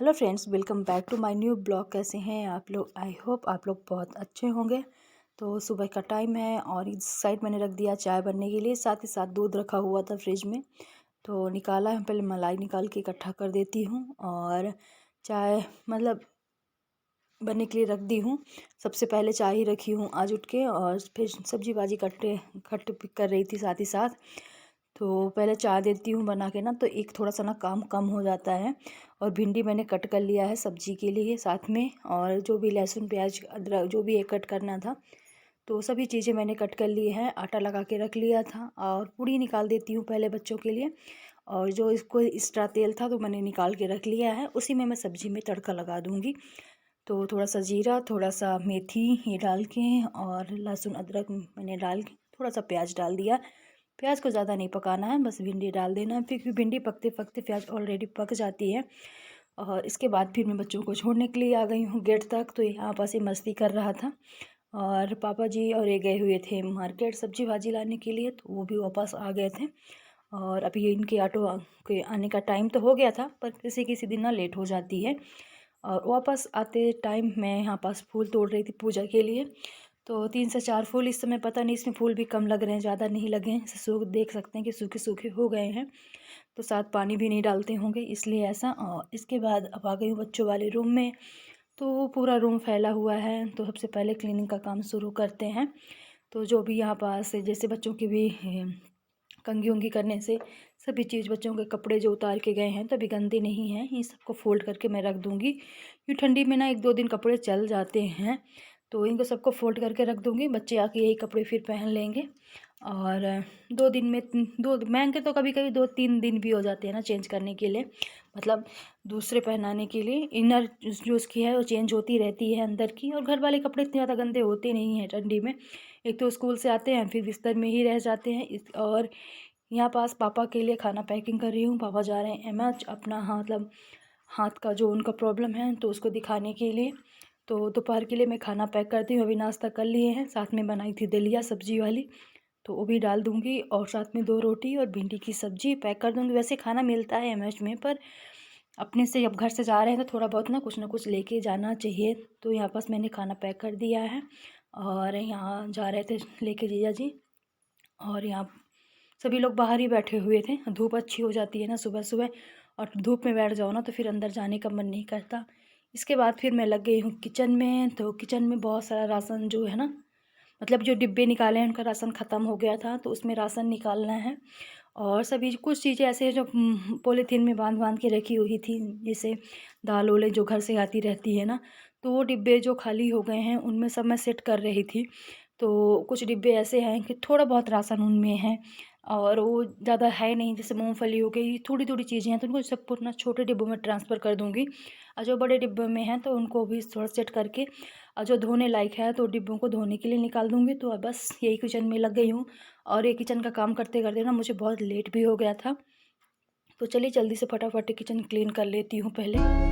Hello friends, welcome back to my new blog. कैसे हैं आप लोग? आई होप आप लोग बहुत अच्छे होंगे। तो सुबह का टाइम है और इस साइड मैंने रख दिया चाय बनने के लिए, साथ ही साथ दूध रखा हुआ था फ्रिज में। तो निकाला है, पहले मलाई निकाल के इकट्ठा कर देती हूँ और चाय बनने के लिए रख दी हूँ। सबसे पहले चाय ही रखी हूँ आज उठ के, और फिर सब्जी भाजी कट पिक कर रही थी साथ ही साथ। तो पहले चाय देती हूँ बना के ना, तो एक थोड़ा सा ना काम कम हो जाता है। और भिंडी मैंने कट कर लिया है सब्जी के लिए साथ में, और जो भी लहसुन प्याज अदरक जो भी है कट करना था, तो सभी चीज़ें मैंने कट कर ली है। आटा लगा के रख लिया था और पूड़ी निकाल देती हूँ पहले बच्चों के लिए। और जो इसको एक्स्ट्रा तेल था तो मैंने निकाल के रख लिया है, उसी में मैं सब्ज़ी में तड़का लगा दूँगी। तो थोड़ा सा जीरा, थोड़ा सा मेथी ये डाल के, और लहसुन अदरक मैंने डाल के, थोड़ा सा प्याज डाल दिया। प्याज को ज़्यादा नहीं पकाना है, बस भिंडी डाल देना है, क्योंकि भिंडी पकते पकते प्याज ऑलरेडी पक जाती है। और इसके बाद फिर मैं बच्चों को छोड़ने के लिए आ गई हूँ गेट तक। तो यहाँ पास ही मस्ती कर रहा था, और पापा जी और ये गए हुए थे मार्केट सब्जी भाजी लाने के लिए, तो वो भी वापस आ गए थे। और अभी इनके ऑटो के आने का टाइम तो हो गया था, पर किसी किसी दिन ना लेट हो जाती है। और वापस आते टाइम मैं यहाँ पास फूल तोड़ रही थी पूजा के लिए। तो 3 से 4 फूल इस समय, पता नहीं इसमें फूल भी कम लग रहे हैं, ज़्यादा नहीं लगे हैं, सूख देख सकते हैं कि सूखे सूखे हो गए हैं। तो साथ पानी भी नहीं डालते होंगे इसलिए ऐसा। और इसके बाद अब आ गई हूँ बच्चों वाले रूम में। तो पूरा रूम फैला हुआ है, तो सबसे पहले क्लीनिंग का काम शुरू करते हैं। तो जो भी यहाँ पास जैसे बच्चों की भी कंघी उंगी करने से सभी चीज़, बच्चों के कपड़े जो उतार के गए हैं तभी गंदे नहीं हैं, ये सबको फोल्ड करके मैं रख दूँगी। ये ठंडी में ना 1-2 दिन कपड़े चल जाते हैं, तो इनको सबको फोल्ड करके रख दूँगी। बच्चे आके यही कपड़े फिर पहन लेंगे। और 2 दिन में दो महंगे तो कभी कभी 2-3 दिन भी हो जाते हैं ना चेंज करने के लिए, मतलब दूसरे पहनाने के लिए। इनर जो उसकी है वो चेंज होती रहती है अंदर की। और घर वाले कपड़े इतने ज़्यादा गंदे होते नहीं हैं ठंडी में, एक तो स्कूल से आते हैं फिर बिस्तर में ही रह जाते हैं। और यहाँ पास पापा के लिए खाना पैकिंग कर रही हूँ। पापा जा रहे हैं एमएच अपना, हाँ मतलब हाथ का जो उनका प्रॉब्लम है तो उसको दिखाने के लिए। तो दोपहर के लिए मैं खाना पैक करती हूँ। अभी नाश्ता कर लिए हैं, साथ में बनाई थी दलिया सब्जी वाली, तो वो भी डाल दूँगी। और साथ में 2 रोटी और भिंडी की सब्जी पैक कर दूँगी। वैसे खाना मिलता है एमएच में, पर अपने से अब घर से जा रहे हैं तो थोड़ा बहुत ना कुछ लेके जाना चाहिए। तो यहाँ पास मैंने खाना पैक कर दिया है, और यहाँ जा रहे थे लेके जीजा जी। और यहाँ सभी लोग बाहर ही बैठे हुए थे। धूप अच्छी हो जाती है ना सुबह सुबह, और धूप में बैठ जाओ ना तो फिर अंदर जाने का मन नहीं करता। इसके बाद फिर मैं लग गई हूँ किचन में। तो किचन में बहुत सारा राशन जो है ना, मतलब जो डिब्बे निकाले हैं उनका राशन ख़त्म हो गया था, तो उसमें राशन निकालना है। और सभी कुछ चीज़ें ऐसे हैं जो पॉलीथीन में बांध बांध के रखी हुई थी, जैसे दाल ओले जो घर से आती रहती है ना, तो वो डिब्बे जो खाली हो गए हैं उनमें सब मैं सेट कर रही थी। तो कुछ डिब्बे ऐसे हैं कि थोड़ा बहुत राशन उनमें है, और वो ज़्यादा है नहीं, जैसे मूंगफली हो गई, थोड़ी थोड़ी चीज़ें हैं, तो उनको सबको ना छोटे डिब्बों में ट्रांसफ़र कर दूँगी। और जो बड़े डिब्बे में हैं तो उनको भी थोड़ा सेट करके, और जो धोने लायक है तो डिब्बों को धोने के लिए निकाल दूँगी। तो अब बस यही किचन में लग गई हूँ। और ये किचन का काम करते करते ना मुझे बहुत लेट भी हो गया था। तो चलिए जल्दी से फटाफट किचन क्लीन कर लेती हूँ पहले।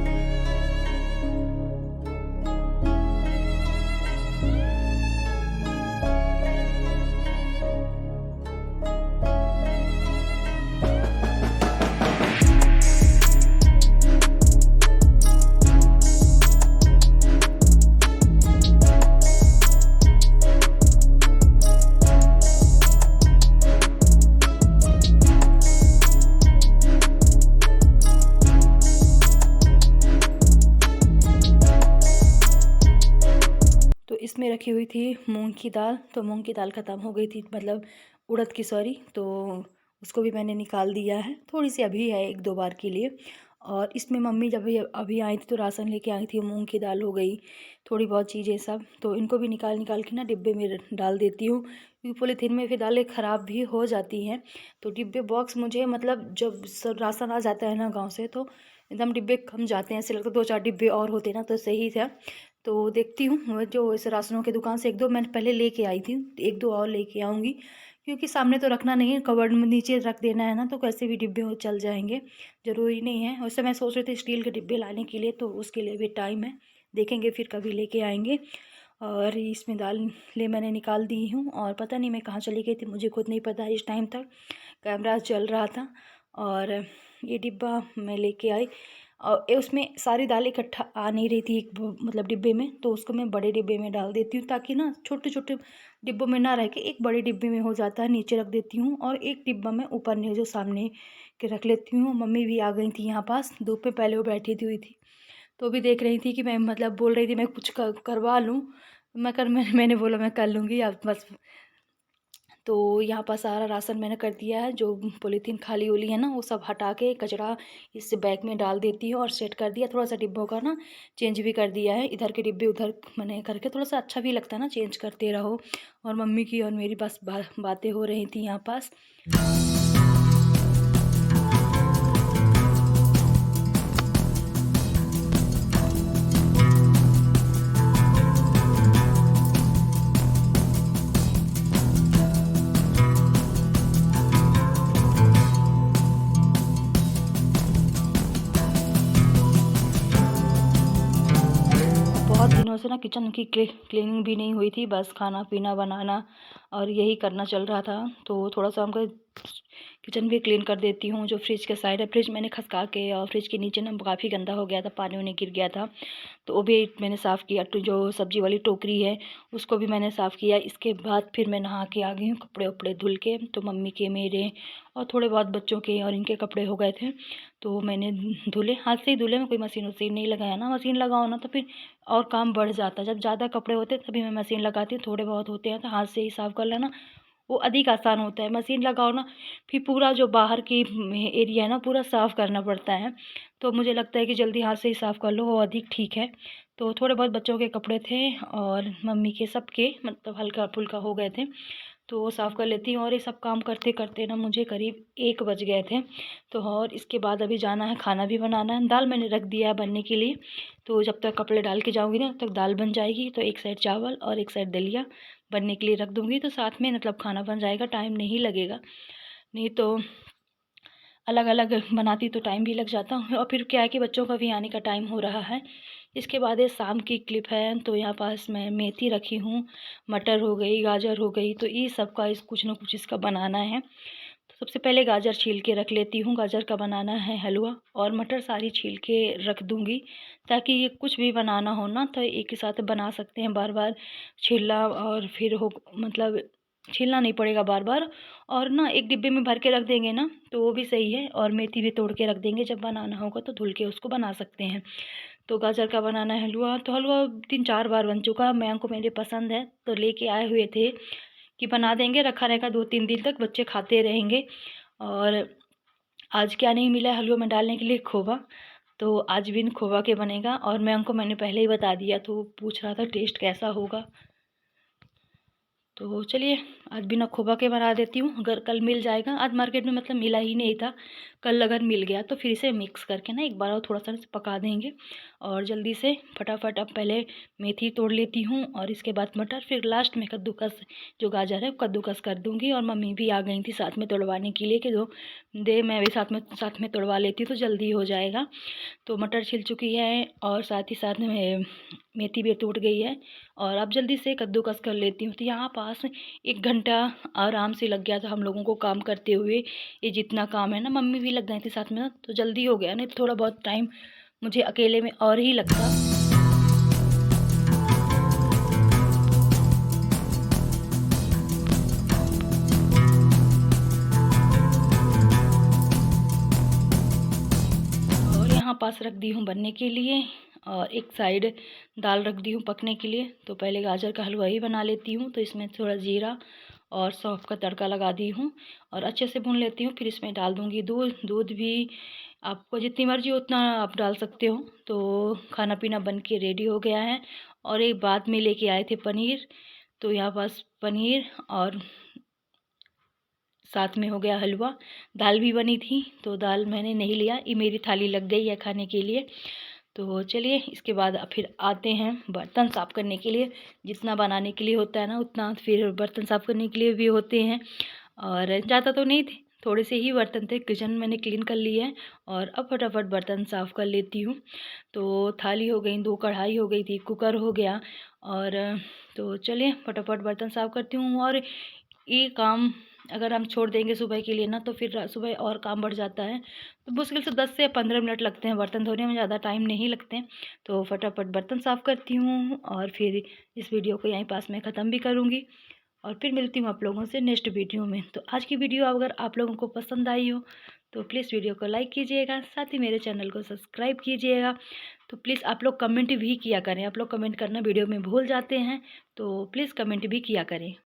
तो इसमें रखी हुई थी मूंग की दाल, तो मूंग की दाल ख़त्म हो गई थी, मतलब उड़द की, सॉरी। तो उसको भी मैंने निकाल दिया है, थोड़ी सी अभी है 1-2 बार के लिए। और इसमें मम्मी जब अभी आई थी तो राशन लेके आई थी, मूंग की दाल हो गई, थोड़ी बहुत चीज़ें सब, तो इनको भी निकाल निकाल के ना डिब्बे में डाल देती हूँ, क्योंकि पॉलीथीन में फिर दालें ख़राब भी हो जाती हैं। तो डिब्बे बॉक्स मुझे, मतलब जब सब राशन आ जाता है ना गाँव से, तो एकदम डिब्बे कम जाते हैं, ऐसे लगता है 2-4 डिब्बे और होते ना तो सही था। तो देखती हूँ मैं जो इस राशनों की दुकान से 1-2 मैंने पहले लेके आई थी, 1-2 और लेके आऊँगी, क्योंकि सामने तो रखना नहीं है, कबर्ड में नीचे रख देना है ना, तो कैसे भी डिब्बे वो चल जाएंगे, ज़रूरी नहीं है। वैसे मैं सोच रही थी स्टील के डिब्बे लाने के लिए, तो उसके लिए भी टाइम है, देखेंगे फिर कभी लेके आएंगे। और इसमें दाल मैंने निकाल दी हूँ, और पता नहीं मैं कहाँ चली गई थी, मुझे खुद नहीं पता। इस टाइम तक कैमरा चल रहा था, और ये डिब्बा मैं लेके आई। और उसमें सारी दाल इकट्ठा आ नहीं रही थी एक मतलब डिब्बे में, तो उसको मैं बड़े डिब्बे में डाल देती हूँ ताकि ना छोटे छोटे डिब्बों में ना रह के एक बड़े डिब्बे में हो जाता है। नीचे रख देती हूँ और एक डिब्बा मैं ऊपर नहीं जो सामने के रख लेती हूँ। मम्मी भी आ गई थी यहाँ पास, धूप में पहले वो बैठी थी हुई थी, तो भी देख रही थी कि मैं मतलब बोल रही थी मैं कुछ करवा लूँ। मैंने बोला मैं कर लूँगी आप बस। तो यहाँ पर सारा राशन मैंने कर दिया है, जो पॉलीथीन खाली होली है ना वो सब हटा के कचरा इस बैग में डाल देती हूँ और सेट कर दिया। थोड़ा सा डिब्बों का ना चेंज भी कर दिया है, इधर के डिब्बे उधर मैंने करके, थोड़ा सा अच्छा भी लगता है ना चेंज करते रहो। और मम्मी की और मेरी बस बातें हो रही थी यहाँ पास। बहुत दिनों से ना किचन की क्लीनिंग भी नहीं हुई थी, बस खाना पीना बनाना और यही करना चल रहा था। तो थोड़ा सा हमको किचन भी क्लीन कर देती हूँ। जो फ्रिज के साइड है, फ्रिज मैंने खसका के और फ्रिज के नीचे ना काफ़ी गंदा हो गया था, पानी वानी गिर गया था, तो वो भी मैंने साफ़ किया। तो जो सब्जी वाली टोकरी है उसको भी मैंने साफ़ किया। इसके बाद फिर मैं नहा के आ गई हूँ, कपड़े वपड़े धुल के। तो मम्मी के, मेरे और थोड़े बहुत बच्चों के और इनके कपड़े हो गए थे, तो मैंने धुले, हाथ से ही धुले। मैं कोई मशीन वशीन नहीं लगाया ना, मशीन लगाओ ना तो फिर और काम बढ़ जाता है। जब ज़्यादा कपड़े होते हैं तभी मैं मशीन लगाती हूँ, थोड़े बहुत होते हैं तो हाथ से ही साफ़ कर लेना वो अधिक आसान होता है। मशीन लगाओ ना फिर पूरा जो बाहर की एरिया है ना पूरा साफ़ करना पड़ता है, तो मुझे लगता है कि जल्दी हाथ से ही साफ़ कर लो वो अधिक ठीक है। तो थोड़े बहुत बच्चों के कपड़े थे और मम्मी के, सबके मतलब हल्का फुल्का हो गए थे, तो वो साफ़ कर लेती हूँ। और ये सब काम करते करते ना मुझे करीब 1 बज गए थे। तो और इसके बाद अभी जाना है, खाना भी बनाना है। दाल मैंने रख दिया है बनने के लिए, तो जब तक कपड़े डाल के जाऊँगी ना तब तक दाल बन जाएगी। तो एक साइड चावल और एक साइड दलिया बनने के लिए रख दूँगी, तो साथ में मतलब खाना बन जाएगा, टाइम नहीं लगेगा। नहीं तो अलग अलग बनाती तो टाइम भी लग जाता। और फिर क्या है कि बच्चों का भी आने का टाइम हो रहा है। इसके बाद ये शाम की क्लिप है, तो यहाँ पास मैं मेथी रखी हूँ, मटर हो गई, गाजर हो गई, तो ये सब का कुछ ना कुछ इसका बनाना है। तो सबसे पहले गाजर छील के रख लेती हूँ, गाजर का बनाना है हलवा। और मटर सारी छील के रख दूँगी ताकि ये कुछ भी बनाना हो ना तो एक ही साथ बना सकते हैं, बार बार छीलना और फिर हो मतलब छीलना नहीं पड़ेगा बार बार। और ना एक डिब्बे में भर के रख देंगे ना तो वो भी सही है। और मेथी भी तोड़ के रख देंगे, जब बनाना होगा तो धुल के उसको बना सकते हैं। तो गाजर का बनाना है हलवा, तो हलवा 3-4 बार बन चुका है, मैं को मेरे पसंद है तो लेके आए हुए थे कि बना देंगे, रखा रहेगा 2-3 दिन तक, बच्चे खाते रहेंगे। और आज क्या नहीं मिला हलवे में डालने के लिए, खोवा, तो आज भी खोवा के बनेगा। और मैंने पहले ही बता दिया, तो पूछ रहा था टेस्ट कैसा होगा। तो चलिए आज बिना खोबा के बना देती हूँ, अगर कल मिल जाएगा। आज मार्केट में मतलब मिला ही नहीं था, कल अगर मिल गया तो फिर इसे मिक्स करके ना एक बार और थोड़ा सा पका देंगे। और जल्दी से फटाफट अब पहले मेथी तोड़ लेती हूँ और इसके बाद मटर, फिर लास्ट में कद्दूकस, जो गाजर है कद्दूकस कर दूँगी। और मम्मी भी आ गई थी साथ में तोड़वाने के लिए कि दो दे, मैं भी साथ में तोड़वा लेती तो जल्दी हो जाएगा। तो मटर छिल चुकी है और साथ ही साथ में मेथी भी टूट गई है। और अब जल्दी से कद्दूकस कर लेती हूँ। तो यहाँ पास 1 घंटा आराम से लग गया था हम लोगों को काम करते हुए। ये जितना काम है ना, मम्मी भी लग गई थी साथ में ना, तो जल्दी हो गया, नहीं तो थोड़ा बहुत टाइम मुझे अकेले में और ही लगता। और यहाँ पास रख दी हूँ बनने के लिए और एक साइड दाल रख दी हूँ पकने के लिए। तो पहले गाजर का हलवा ही बना लेती हूँ, तो इसमें थोड़ा जीरा और सौंफ का तड़का लगा दी हूँ और अच्छे से भून लेती हूँ। फिर इसमें डाल दूँगी दूध। दूध भी आपको जितनी मर्ज़ी उतना आप डाल सकते हो। तो खाना पीना बन के रेडी हो गया है। और एक बाद में लेके आए थे पनीर, तो यहाँ पास पनीर और साथ में हो गया हलवा। दाल भी बनी थी, तो दाल मैंने नहीं लिया, ये मेरी थाली लग गई है खाने के लिए। तो चलिए इसके बाद फिर आते हैं बर्तन साफ़ करने के लिए। जितना बनाने के लिए होता है ना उतना फिर बर्तन साफ़ करने के लिए भी होते हैं। और ज़्यादा तो नहीं थे, थोड़े से ही बर्तन थे, किचन मैंने क्लीन कर लिया है। और अब फटाफट बर्तन साफ़ कर लेती हूँ। तो थाली हो गई, 2 कढ़ाई हो गई थी, कुकर हो गया। और तो चलिए फटाफट बर्तन साफ़ करती हूँ। और ये काम अगर हम छोड़ देंगे सुबह के लिए ना तो फिर सुबह और काम बढ़ जाता है। तो मुश्किल से 10 से 15 मिनट लगते हैं बर्तन धोने में, ज़्यादा टाइम नहीं लगते हैं। तो फटाफट बर्तन साफ़ करती हूँ और फिर इस वीडियो को यहीं पास में ख़त्म भी करूँगी और फिर मिलती हूँ आप लोगों से नेक्स्ट वीडियो में। तो आज की वीडियो अगर आप लोगों को पसंद आई हो तो प्लीज़ वीडियो को लाइक कीजिएगा, साथ ही मेरे चैनल को सब्सक्राइब कीजिएगा। तो प्लीज़ आप लोग कमेंट भी किया करें, आप लोग कमेंट करना वीडियो में भूल जाते हैं, तो प्लीज़ कमेंट भी किया करें।